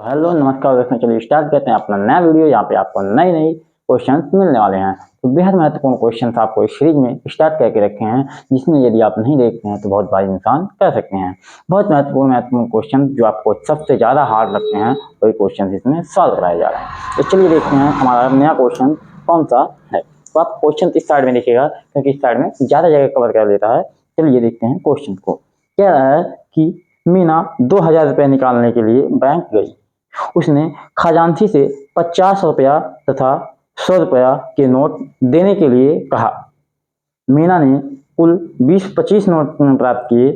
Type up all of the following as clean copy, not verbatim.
Hello नमस्कार दोस्तों, चलिए स्टार्ट करते हैं अपना नया वीडियो। यहाँ पे आपको नई नई क्वेश्चंस मिलने वाले हैं। तो बेहद महत्वपूर्ण क्वेश्चंस आपको इस सीरीज में स्टार्ट करके रखे हैं, जिसमें यदि आप नहीं देखते हैं तो बहुत भारी नुकसान कर सकते हैं। बहुत महत्वपूर्ण क्वेश्चन जो आपको सबसे ज़्यादा हार्ड लगते हैं वही क्वेश्चन इसमें सॉल्व कराए जा रहे हैं। तो चलिए देखते हैं हमारा नया क्वेश्चन कौन सा है। तो आप क्वेश्चन इस साइड में देखिएगा, क्योंकि इस साइड में ज़्यादा जगह कवर कर लेता है। चलिए देखते हैं क्वेश्चन को। कह रहा है कि मीना 2000 रुपये निकालने के लिए बैंक गई। उसने खजांची से 50 रुपया तथा 100 रुपया के नोट देने के लिए कहा। मीना ने कुल 20-25 नोट प्राप्त किए।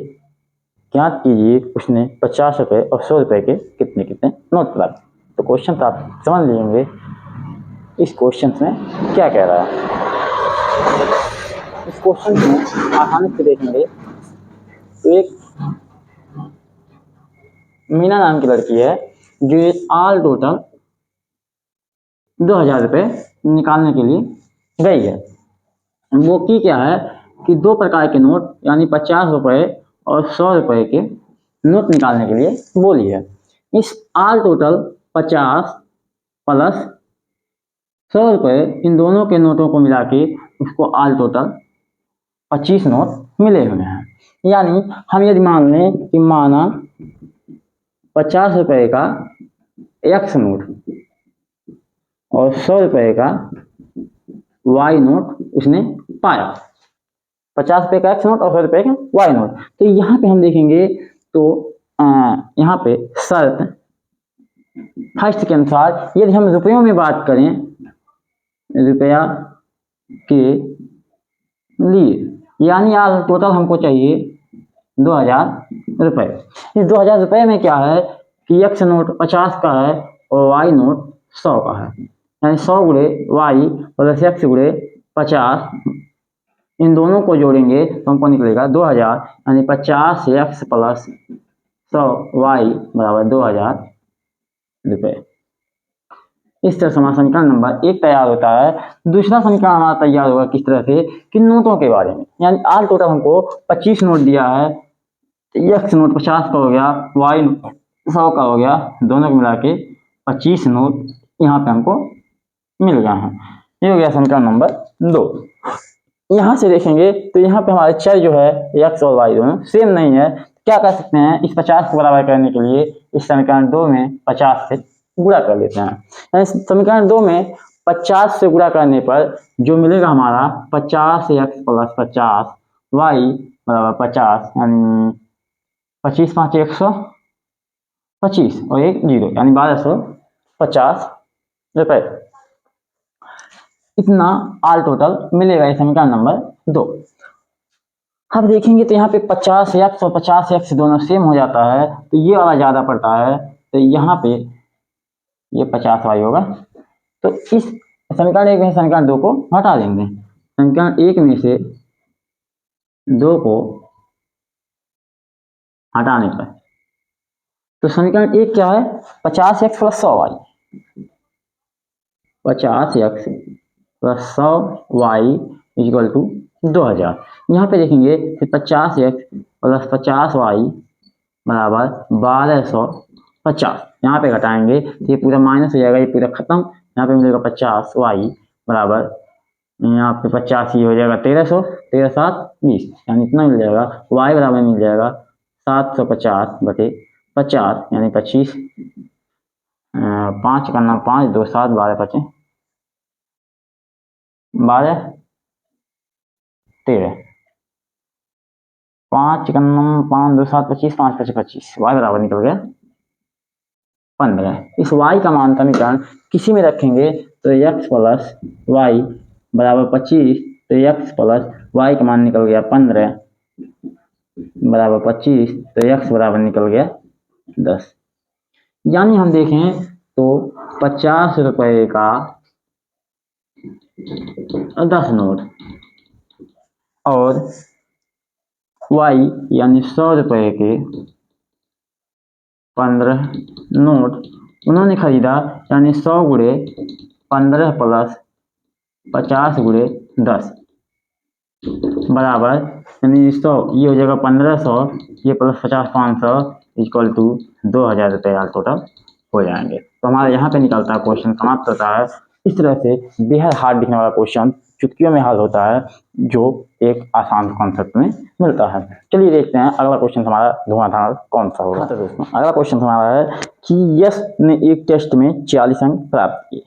ज्ञात कीजिए उसने 50 रुपये और 100 रुपये के कितने कितने नोट प्राप्त। तो क्वेश्चन आप समझ लीजिए इस क्वेश्चन में क्या कह रहा है। इस क्वेश्चन में आसानी से देखेंगे तो एक मीना नाम की लड़की है जो ऑल टोटल 2000 रुपये निकालने के लिए गई है। वो की क्या है कि दो प्रकार के नोट यानी 50 रुपये और 100 रुपये के नोट निकालने के लिए बोली है। इस ऑल टोटल 50 प्लस 100 रुपये इन दोनों के नोटों को मिला के उसको ऑल टोटल 25 नोट मिले हुए हैं। यानी हम यदि मान लें कि माना 50 रुपये का एक्स नोट और 100 रुपये का वाई नोट उसने पाया। 50 रुपये का एक्स नोट और 100 रुपये का वाई नोट। तो यहाँ पे हम देखेंगे तो यहाँ पे शर्त फर्स्ट के अनुसार यदि हम रुपयों में बात करें, रुपया के लिए यानी आज टोटल हमको चाहिए 2000 रुपये। इस 2000 रुपये में क्या है कि एक्स नोट 50 का है और वाई नोट 100 का है। यानी 100 गुणे वाई प्लस एक्स गुणे 50, इन दोनों को जोड़ेंगे तो हमको निकलेगा 2000। यानी 50 एक्स प्लस 100 वाई बराबर 2000 रुपये। इस तरह से हमारा समीकरण नंबर 1 तैयार होता है। दूसरा समीकरण हमारा तैयार होगा किस तरह से कि नोटों के बारे में। यानी ऑल टोटल हमको 25 नोट दिया है। एक्स नोट 50 का हो गया, वाई 100 का हो गया, दोनों को मिला के 25 नोट यहाँ पे हमको मिल गया है। ये हो गया समीकरण नंबर 2। यहाँ से देखेंगे तो यहाँ पे हमारे चर जो है एक्स और वाई दोनों सेम नहीं है। क्या कर सकते हैं, इस 50 को बराबर करने के लिए इस समीकरण 2 में 50 से गुणा कर लेते हैं। यानी समीकरण 2 में 50 से गुणा करने पर जो मिलेगा हमारा 50 एक्स प्लस 50 वाई बराबर 50, यानी 25 5 125 और एक 0 यानी 1250 रुपये। इतना ऑल टोटल मिलेगा इस समीकरण नंबर 2। अब देखेंगे तो यहाँ पे 50 एक्स और 50 एक्स दोनों सेम हो जाता है, तो ये वाला ज़्यादा पड़ता है, तो यहाँ पे ये 50 वाई होगा। तो इस समीकरण 1 में समीकरण 2 को हटा देंगे। समीकरण 1 में से 2 को हटाने पर तो समीकरण 1 क्या है, 50 x plus 100 y, 50 x plus 100 y equal to 2000। यहाँ पे देखेंगे कि 50 एक्स प्लस 50 वाई बराबर 1250। यहाँ पे घटाएंगे तो ये पूरा माइनस हो जाएगा, ये पूरा खत्म। यहाँ पे मिलेगा 50 वाई बराबर, यहाँ पे 50 ही हो जाएगा 1300, 13 7 20, यानी इतना मिल जाएगा। वाई बराबर मिल जाएगा 750 बटे 50, यानी 25, 5 करना 5 2 7 12 25 12 13, 5 करना 5 2 7 25 5 25 25, वाई बराबर निकल गया 15। इस y का मान समीकरण किसी में रखेंगे तो x प्लस वाई बराबर 25, तो x प्लस वाई का मान निकल गया 15 बराबर 25, तो x बराबर निकल गया 10। यानी हम देखें तो 50 रुपये का 10 नोट और y यानी 100 रुपये के 15 नोट उन्होंने खरीदा। यानी 100 गुणे 15 प्लस 50 गुणे 10 बराबर, यानी 100 ये हो जाएगा 1500, ये प्लस 50 500 इक्वल टू 2000 रुपये टोटल हो जाएंगे। तो हमारा यहाँ पे निकलता है क्वेश्चन समाप्त होता है। इस तरह से बेहद हार्ड दिखने वाला क्वेश्चन चुटकियों में हल होता है, जो एक आसान कॉन्सेप्ट में मिलता है। चलिए देखते हैं अगला क्वेश्चन हमारा धुआंधार कौन सा होगा। तो दोस्तों अगला क्वेश्चन हमारा है कि यश ने एक टेस्ट में 40 अंक प्राप्त किए।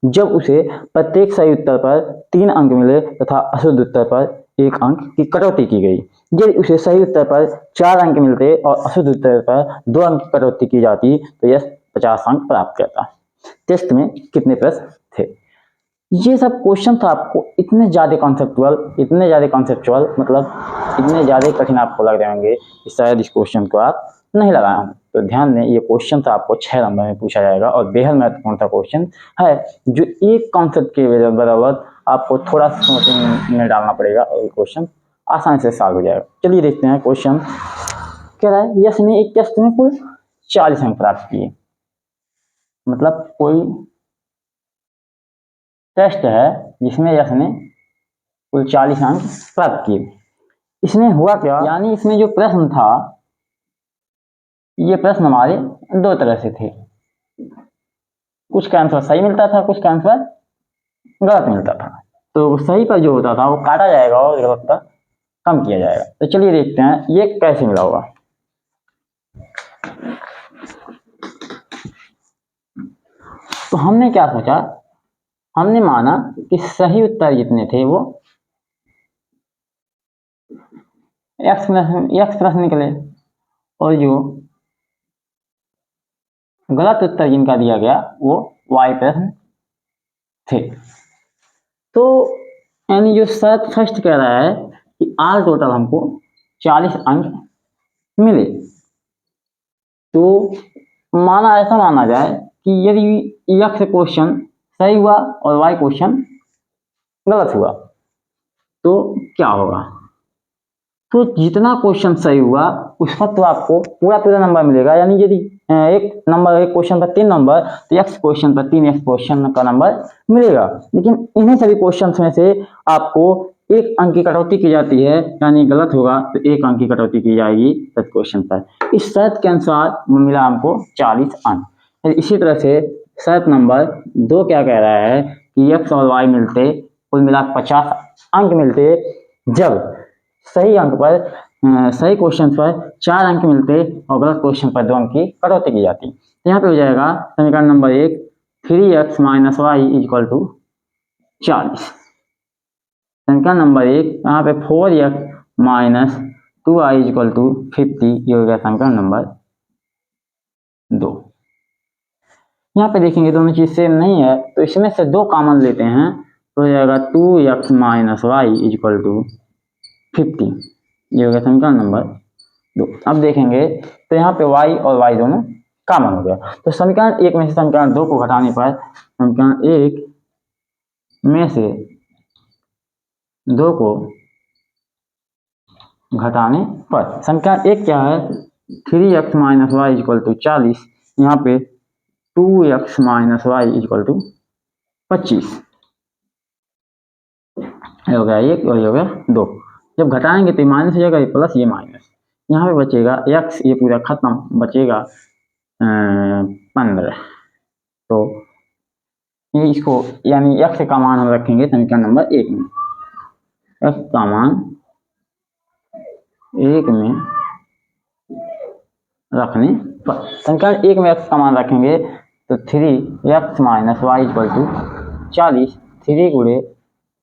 जब उसे प्रत्येक सही उत्तर पर 3 अंक मिले तथा अशुद्ध उत्तर पर 1 अंक की कटौती की गई। यदि उसे सही उत्तर पर 4 अंक मिलते और अशुद्ध उत्तर पर 2 अंक की कटौती की जाती तो यह 50 अंक प्राप्त करता। टेस्ट में कितने प्रश्न थे? ये सब क्वेश्चन था आपको इतने ज़्यादा कॉन्सेप्चुअल मतलब इतने ज़्यादा कठिन आपको लग रहे होंगे कि शायद इस क्वेश्चन को आप नहीं लगाए हों। तो ध्यान दें, ये क्वेश्चन था आपको 6 नंबर में पूछा जाएगा और बेहद महत्वपूर्ण था क्वेश्चन है, जो एक कॉन्सेप्ट के बराबर आपको थोड़ा सोचने में डालना पड़ेगा और ये क्वेश्चन आसानी से सॉल्व हो जाएगा। चलिए देखते हैं क्वेश्चन कह रहा है यश ने एक टेस्ट में कुल 40 अंक प्राप्त किए। मतलब कोई टेस्ट है जिसमें यश ने कुल 40 अंक प्राप्त किए। इसमें हुआ क्या, यानी इसमें जो प्रश्न था, ये प्रश्न हमारे 2 तरह से थे। कुछ का आंसर सही मिलता था, कुछ का आंसर गलत मिलता था। तो सही पर जो होता था वो काटा जाएगा और गलत पर कम किया जाएगा। तो चलिए देखते हैं ये कैसे मिला होगा। तो हमने क्या सोचा, हमने माना कि सही उत्तर जितने थे वो x प्रश्न निकले और जो गलत उत्तर जिनका दिया गया वो y प्रश्न थे। तो यानी जो शर्त फर्स्ट कह रहा है कि आल टोटल हमको 40 अंक मिले, तो ऐसा माना जाए कि यदि x क्वेश्चन सही हुआ और y क्वेश्चन गलत हुआ तो क्या होगा। तो जितना क्वेश्चन सही हुआ उस पर तो आपको पूरा नंबर मिलेगा। यानी यदि एक क्वेश्चन पर 3 नंबर तो x क्वेश्चन पर 3 क्वेश्चन का नंबर मिलेगा। लेकिन इन्हीं सभी क्वेश्चन में से आपको 1 अंक की कटौती की जाती है, यानी गलत होगा तो 1 अंक की कटौती की जाएगी तब क्वेश्चन पर। इस शर्त के अनुसार मिला हमको 40 अंक। इसी तरह से शर्त नंबर 2 क्या कह रहा है कि x और y मिलते कुल मिला 50 अंक मिलते जब सही क्वेश्चन पर 4 अंक मिलते और गलत क्वेश्चन पर 2 अंक की कटौती की जाती। तो यहाँ पे हो जाएगा समीकरण number 1 3x minus y equal to 40। समीकरण नंबर 1 यहाँ पे 4x minus 2y equal to 50, ये हो गया समीकरण नंबर 2। यहाँ पे देखेंगे दोनों चीज सेम नहीं है तो इसमें से 2 कॉमन लेते हैं तो हो जाएगा 2x minus y equal to 50, ये हो गया समीकरण नंबर 2। अब देखेंगे तो यहाँ पे y और y दोनों कॉमन हो गया। तो समीकरण 1 में से समीकरण 2 को घटाने पर समीकरण 1 में से 2 को घटाने पर समीकरण 1 क्या है 3x minus y equal to 40, यहाँ पे 2x minus y equal to 25, ये हो गया 1 और ये हो गया 2। जब घटाएंगे तो माइनस हो जाएगा, ये प्लस ये माइनस, यहाँ पे बचेगा x, ये पूरा खत्म, बचेगा 15। तो ये इसको यानी x का मान हम रखेंगे समीकरण नंबर 1 में, x का मान 1 में रखने पर समीकरण 1 में x का मान रखेंगे तो 3x minus y equal to 40, 3 गुणे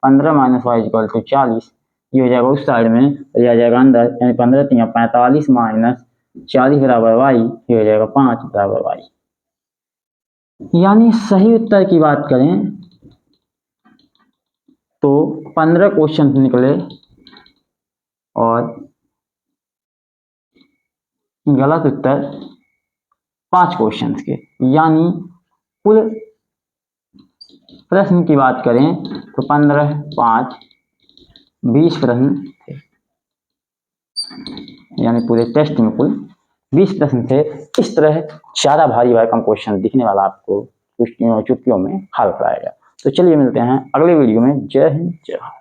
15 माइनस वाई इक्वल टू 40, ये हो जाएगा उस साइड में, ये आ जाएगा अंदर, यानी 15 3 45 माइनस 40 बराबर वाई, ये हो जाएगा 5 बराबर वाई। यानी सही उत्तर की बात करें तो 15 क्वेश्चन निकले और गलत उत्तर 5 क्वेश्चन के, यानी कुल प्रश्न की बात करें तो 15 5 20 प्रश्न थे, यानी पूरे टेस्ट में कुल 20 प्रश्न थे। इस तरह ज़्यादा भारी भरकम क्वेश्चन दिखने वाला आपको चुटकियों में हल कराएगा। तो चलिए मिलते हैं अगले वीडियो में। जय हिंद जय भारत।